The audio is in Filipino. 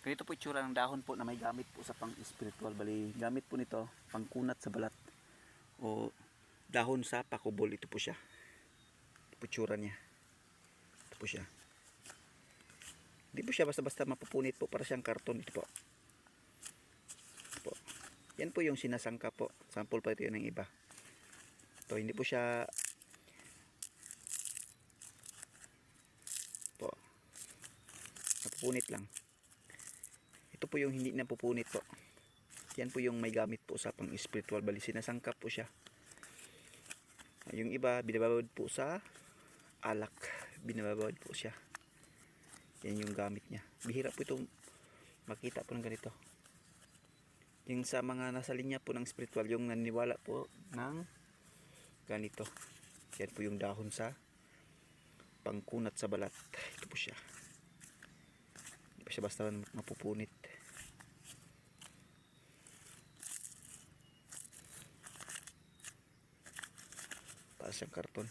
Ganito po itsura ng dahon po na may gamit po sa pang-spiritual. Bali, gamit po nito pangkunat sa balat o dahon sa pakubol. Ito po siya. Ito po itsura niya. Ito po siya. Hindi po siya basta-basta mapupunit po, para siyang karton. Ito po. Ito po. Yan po yung sinasangka po. Sample pa ito yun ng iba. Ito, hindi po siya po napupunit lang. Ito po yung hindi napupunit po. Yan po yung may gamit po sa pang-spiritual. Bali, sinasangkap po siya. Yung iba, binababad po sa alak. Binababad po siya. Yan yung gamit niya. Bihira po itong makita po ng ganito. Yung sa mga nasa linya po ng spiritual, yung naniwala po ng ganito. Yan po yung dahon sa pangkunat sa balat. Ito po siya. Hindi pa siya basta mapupunit. Para siyang karton.